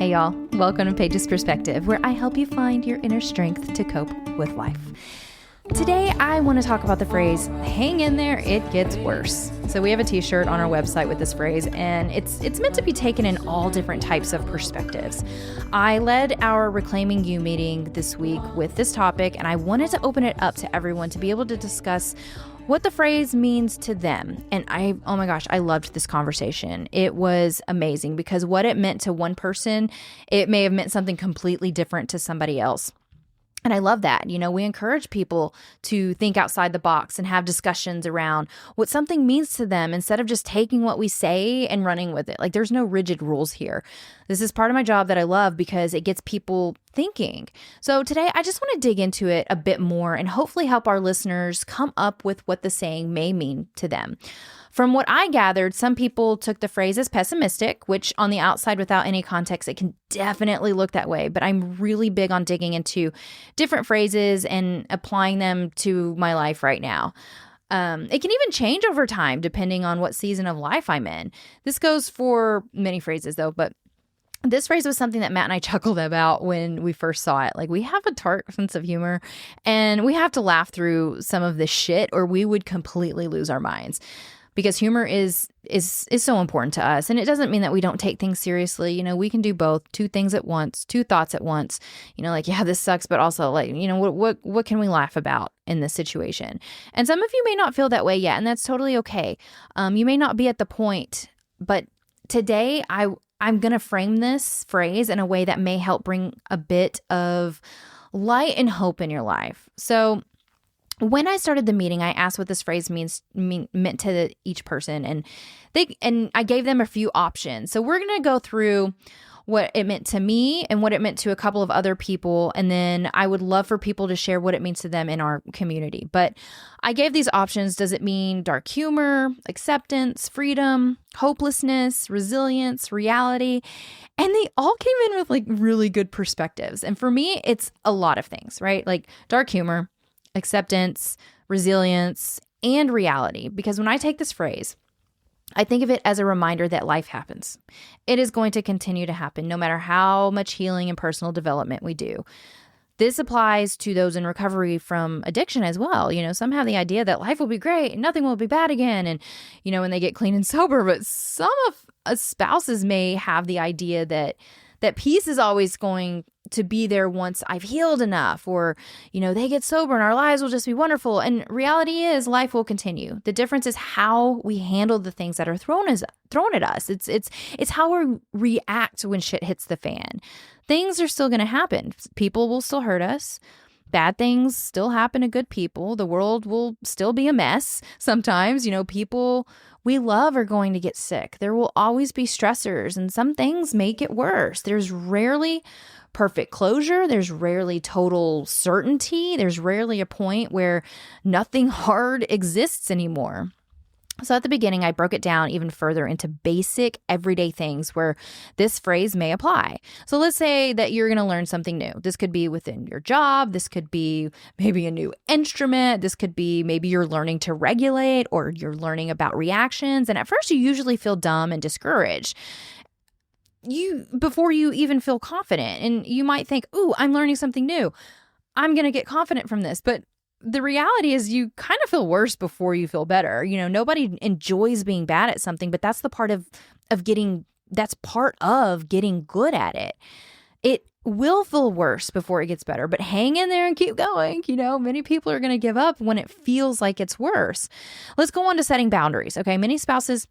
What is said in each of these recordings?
Hey y'all, welcome to Paige's Perspective, where I help you find your inner strength to cope with life. Today, I want to talk about the phrase, hang in there, it gets worse. So we have a t-shirt on our website with this phrase, and it's meant to be taken in all different types of perspectives. I led our Reclaiming You meeting this week with this topic, and I wanted to open it up to everyone to be able to discuss what the phrase means to them. And oh my gosh, I loved this conversation. It was amazing because what it meant to one person, it may have meant something completely different to somebody else. And I love that. You know, we encourage people to think outside the box and have discussions around what something means to them instead of just taking what we say and running with it. Like, there's no rigid rules here. This is part of my job that I love because it gets people thinking. So today, I just want to dig into it a bit more and hopefully help our listeners come up with what the saying may mean to them. From what I gathered, some people took the phrase as pessimistic, which on the outside without any context, it can definitely look that way. But I'm really big on digging into different phrases and applying them to my life right now. It can even change over time depending on what season of life I'm in. This goes for many phrases though, but this phrase was something that Matt and I chuckled about when we first saw it. Like, we have a tart sense of humor and we have to laugh through some of this shit or we would completely lose our minds. Because humor is so important to us. And it doesn't mean that we don't take things seriously. You know, we can do both, two things at once, two thoughts at once. You know, like, yeah, this sucks, but also like, you know, what can we laugh about in this situation? And some of you may not feel that way yet, and that's totally okay. You may not be at the point, but today I'm going to frame this phrase in a way that may help bring a bit of light and hope in your life. So when I started the meeting, I asked what this phrase meant to each person, and I gave them a few options. So we're going to go through what it meant to me and what it meant to a couple of other people, and then I would love for people to share what it means to them in our community. But I gave these options. Does it mean dark humor, acceptance, freedom, hopelessness, resilience, reality? And they all came in with like really good perspectives. And for me, it's a lot of things, right? Like dark humor, acceptance, resilience, and reality. Because when I take this phrase, I think of it as a reminder that life happens. It is going to continue to happen no matter how much healing and personal development we do. This applies to those in recovery from addiction as well. You know, some have the idea that life will be great and nothing will be bad again. And, you know, when they get clean and sober, but some of us spouses may have the idea that peace is always going to be there once I've healed enough, or, you know, they get sober and our lives will just be wonderful. And reality is life will continue. The difference is how we handle the things that are thrown at us. It's how we react when shit hits the fan. Things are still going to happen. People will still hurt us. Bad things still happen to good people. The world will still be a mess sometimes. You know, people we love are going to get sick. There will always be stressors, and some things make it worse. There's rarely perfect closure. There's rarely total certainty. There's rarely a point where nothing hard exists anymore. So at the beginning, I broke it down even further into basic everyday things where this phrase may apply. So let's say that you're going to learn something new. This could be within your job. This could be maybe a new instrument. This could be maybe you're learning to regulate, or you're learning about reactions. And at first you usually feel dumb and discouraged before you even feel confident. And you might think, ooh, I'm learning something new. I'm going to get confident from this. But the reality is you kind of feel worse before you feel better. You know, nobody enjoys being bad at something, but that's the part of getting good at it. It will feel worse before it gets better, but hang in there and keep going. You know, many people are going to give up when it feels like it's worse. Let's go on to setting boundaries. Okay. Many spouses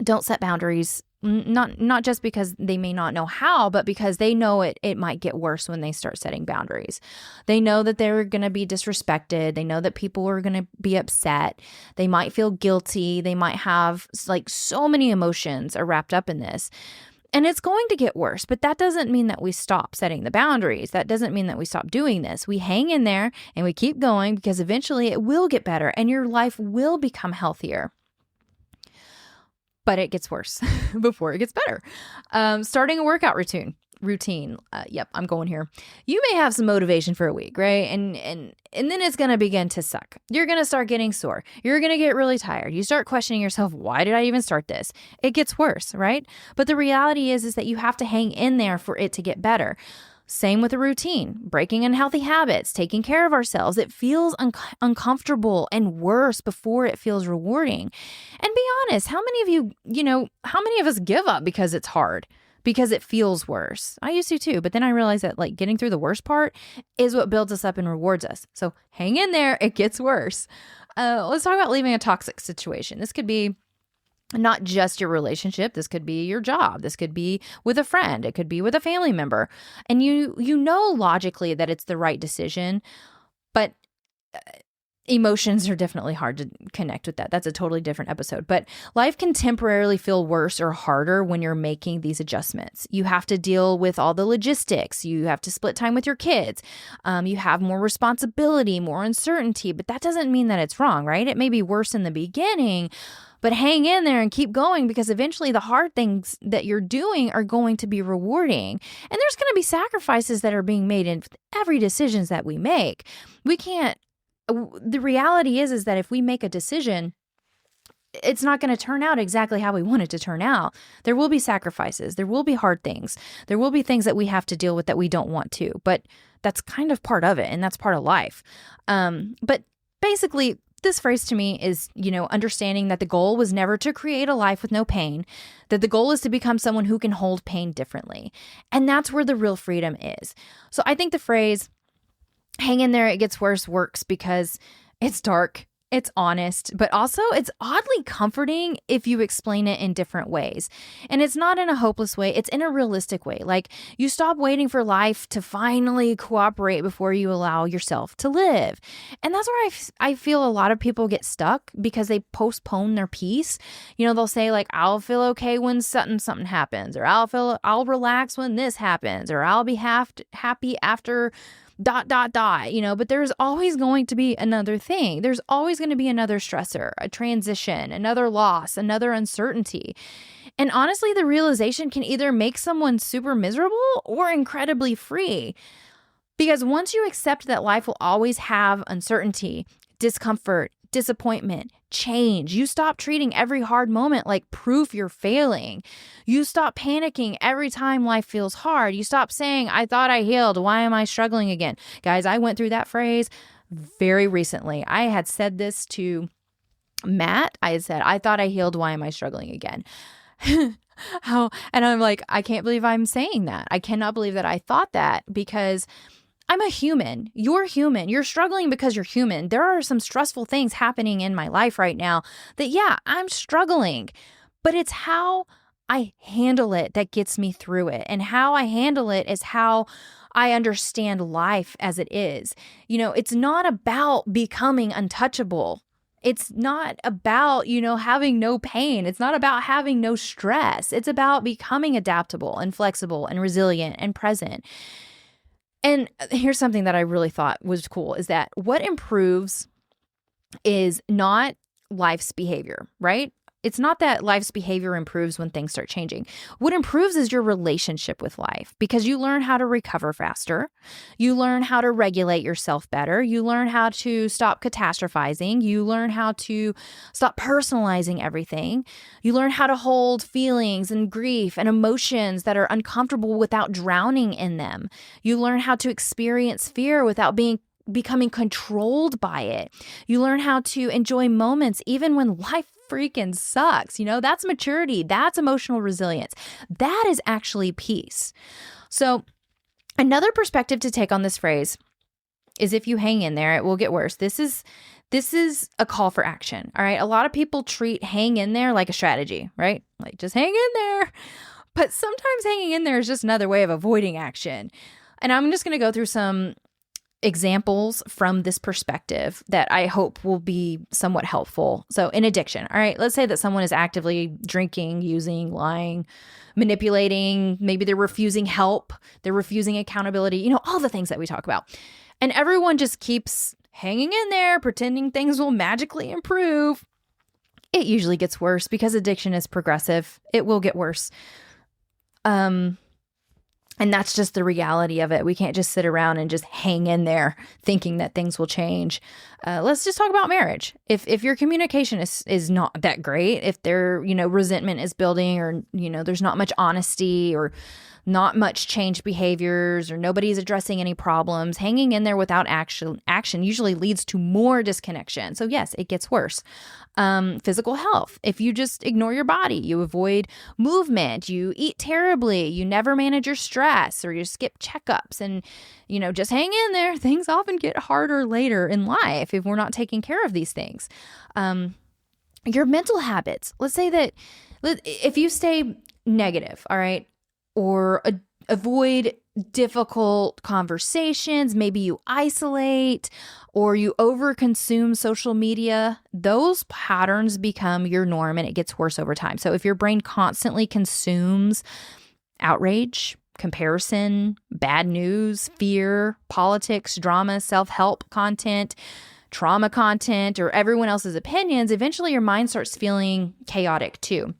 don't set boundaries, not just because they may not know how, but because they know it might get worse when they start setting boundaries. They know that they're going to be disrespected. They know that people are going to be upset. They might feel guilty. They might have like so many emotions are wrapped up in this. And it's going to get worse, but that doesn't mean that we stop setting the boundaries. That doesn't mean that we stop doing this. We hang in there and we keep going because eventually it will get better and your life will become healthier. But it gets worse before it gets better. Starting a workout routine. routine. Yep, I'm going here. You may have some motivation for a week, right? And then it's going to begin to suck. You're going to start getting sore. You're going to get really tired. You start questioning yourself, why did I even start this? It gets worse, right? But the reality is that you have to hang in there for it to get better. Same with a routine, breaking unhealthy habits, taking care of ourselves. It feels uncomfortable and worse before it feels rewarding. And be honest, how many of how many of us give up because it's hard, because it feels worse? I used to too, but then I realized that like getting through the worst part is what builds us up and rewards us. So hang in there, it gets worse. Let's talk about leaving a toxic situation. This could be not just your relationship. This could be your job. This could be with a friend. It could be with a family member. And you know logically that it's the right decision, but emotions are definitely hard to connect with that. That's a totally different episode. But life can temporarily feel worse or harder when you're making these adjustments. You have to deal with all the logistics. You have to split time with your kids. You have more responsibility, more uncertainty, but that doesn't mean that it's wrong, right? It may be worse in the beginning, but hang in there and keep going, because eventually the hard things that you're doing are going to be rewarding. And there's going to be sacrifices that are being made in every decisions that we make. The reality is that if we make a decision, it's not going to turn out exactly how we want it to turn out. There will be sacrifices. There will be hard things. There will be things that we have to deal with that we don't want to, but that's kind of part of it, and that's part of life. But basically, this phrase to me is, understanding that the goal was never to create a life with no pain, that the goal is to become someone who can hold pain differently. And that's where the real freedom is. So I think the phrase, hang in there, it gets worse, works because it's dark, it's honest, but also it's oddly comforting if you explain it in different ways. And it's not in a hopeless way, it's in a realistic way. Like, you stop waiting for life to finally cooperate before you allow yourself to live. And that's where I feel a lot of people get stuck, because they postpone their peace. They'll say like, I'll feel okay when something happens, or I'll relax when this happens, or I'll be happy after ... But there's always going to be another thing. There's always going to be another stressor, a transition, another loss, another uncertainty. And honestly, the realization can either make someone super miserable or incredibly free. Because once you accept that life will always have uncertainty, discomfort, disappointment, change, you stop treating every hard moment like proof you're failing. You stop panicking every time life feels hard. You stop saying, I thought I healed, why am I struggling again? Guys, I went through that phrase very recently. I had said this to Matt. I had said, I thought I healed, why am I struggling again? And I'm like, I can't believe I'm saying that. I cannot believe that I thought that, because I'm a human. You're human. You're struggling because you're human. There are some stressful things happening in my life right now that, yeah, I'm struggling, but it's how I handle it that gets me through it. And how I handle it is how I understand life as it is. It's not about becoming untouchable. It's not about, having no pain. It's not about having no stress. It's about becoming adaptable and flexible and resilient and present. And here's something that I really thought was cool, is that what improves is not life's behavior, right? It's not that life's behavior improves when things start changing. What improves is your relationship with life, because you learn how to recover faster. You learn how to regulate yourself better. You learn how to stop catastrophizing. You learn how to stop personalizing everything. You learn how to hold feelings and grief and emotions that are uncomfortable without drowning in them. You learn how to experience fear without becoming controlled by it. You learn how to enjoy moments even when life freaking sucks. That's maturity. That's emotional resilience. That is actually peace. So another perspective to take on this phrase is, if you hang in there, it will get worse. This is a call for action. All right. A lot of people treat hang in there like a strategy, right? Like, just hang in there. But sometimes hanging in there is just another way of avoiding action. And I'm just going to go through some examples from this perspective that I hope will be somewhat helpful. So in addiction, all right, let's say that someone is actively drinking, using, lying, manipulating, maybe they're refusing help, they're refusing accountability, all the things that we talk about. And everyone just keeps hanging in there, pretending things will magically improve. It usually gets worse, because addiction is progressive. It will get worse. And that's just the reality of it. We can't just sit around and just hang in there thinking that things will change. Let's just talk about marriage. If your communication is not that great, if resentment is building, or, there's not much honesty, or not much change behaviors, or nobody's addressing any problems, hanging in there without action usually leads to more disconnection. So yes, it gets worse. Physical health. If you just ignore your body, you avoid movement, you eat terribly, you never manage your stress, or you skip checkups, and, just hang in there, things often get harder later in life if we're not taking care of these things. Your mental habits. Let's say that if you stay negative, all right, or avoid difficult conversations, maybe you isolate, or you overconsume social media, those patterns become your norm, and it gets worse over time. So if your brain constantly consumes outrage, comparison, bad news, fear, politics, drama, self-help content, trauma content, or everyone else's opinions, eventually your mind starts feeling chaotic too.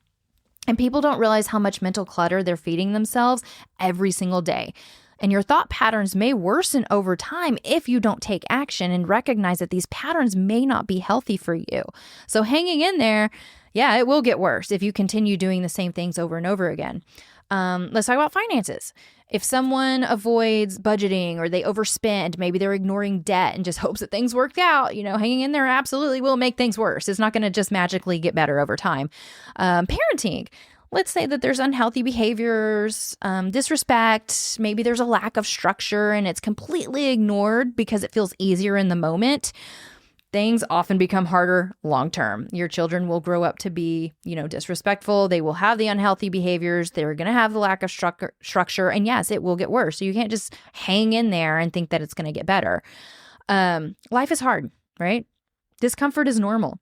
And people don't realize how much mental clutter they're feeding themselves every single day. And your thought patterns may worsen over time if you don't take action and recognize that these patterns may not be healthy for you. So hanging in there, yeah, it will get worse if you continue doing the same things over and over again. Let's talk about finances. If someone avoids budgeting, or they overspend, maybe they're ignoring debt and just hopes that things work out, hanging in there absolutely will make things worse. It's not going to just magically get better over time. Parenting. Let's say that there's unhealthy behaviors, disrespect, maybe there's a lack of structure and it's completely ignored because it feels easier in the moment. Things often become harder long-term. Your children will grow up to be, disrespectful. They will have the unhealthy behaviors. They're going to have the lack of structure. And yes, it will get worse. So you can't just hang in there and think that it's going to get better. Life is hard, right? Discomfort is normal.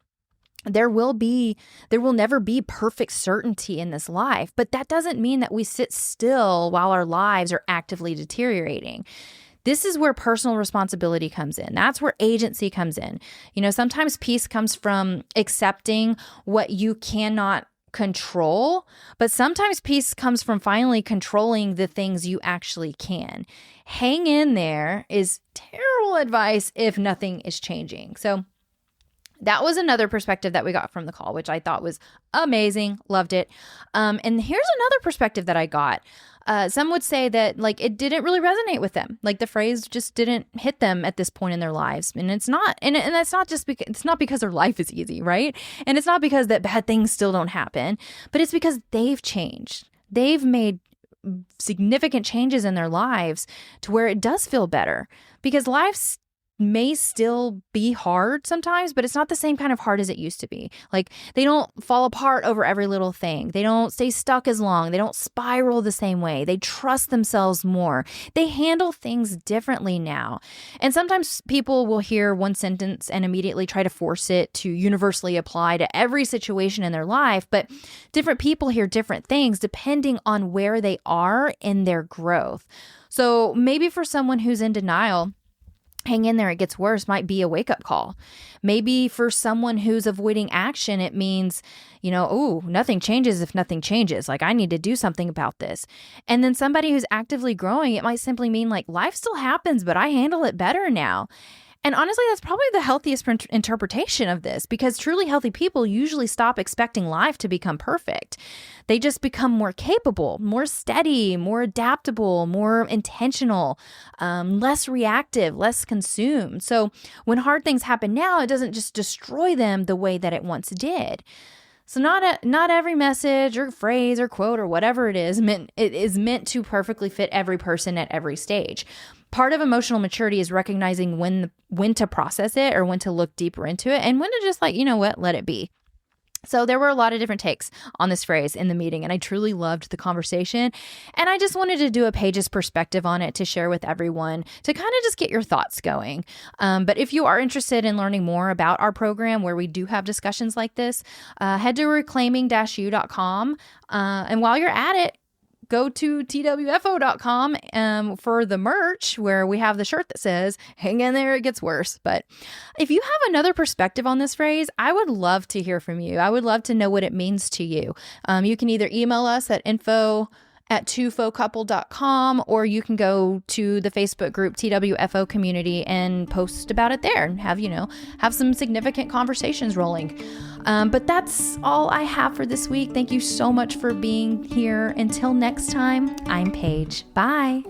There will never be perfect certainty in this life, but that doesn't mean that we sit still while our lives are actively deteriorating. This is where personal responsibility comes in. That's where agency comes in. Sometimes peace comes from accepting what you cannot control, but sometimes peace comes from finally controlling the things you actually can. Hang in there is terrible advice if nothing is changing. So that was another perspective that we got from the call, which I thought was amazing. Loved it. And here's another perspective that I got. Some would say that it didn't really resonate with them. The phrase just didn't hit them at this point in their lives. And it's not, and that's not just because it's not because their life is easy, right? And it's not because that bad things still don't happen, but it's because they've changed. They've made significant changes in their lives to where it does feel better, because life's may still be hard sometimes, but it's not the same kind of hard as it used to be. They don't fall apart over every little thing. They don't stay stuck as long. They don't spiral the same way. They trust themselves more. They handle things differently now. And sometimes people will hear one sentence and immediately try to force it to universally apply to every situation in their life, but different people hear different things depending on where they are in their growth. So maybe for someone who's in denial, hang in there, it gets worse might be a wake-up call. Maybe for someone who's avoiding action, it means, nothing changes if nothing changes. I need to do something about this. And then somebody who's actively growing, it might simply mean life still happens, but I handle it better now. And honestly, that's probably the healthiest interpretation of this, because truly healthy people usually stop expecting life to become perfect. They just become more capable, more steady, more adaptable, more intentional, less reactive, less consumed. So when hard things happen now, it doesn't just destroy them the way that it once did. So not every message or phrase or quote or whatever it is meant to perfectly fit every person at every stage. Part of emotional maturity is recognizing when to process it, or when to look deeper into it, and when to just let it be. So there were a lot of different takes on this phrase in the meeting, and I truly loved the conversation. And I just wanted to do a Paige's perspective on it to share with everyone to kind of just get your thoughts going. But if you are interested in learning more about our program, where we do have discussions like this, head to reclaiming-u.com. And while you're at it, go to twfo.com for the merch, where we have the shirt that says, hang in there, it gets worse. But if you have another perspective on this phrase, I would love to hear from you. I would love to know what it means to you. You can either email us at info at twofocouple.com, or you can go to the Facebook group TWFO community and post about it there and have some significant conversations rolling. But that's all I have for this week. Thank you so much for being here. Until next time, I'm Paige. Bye.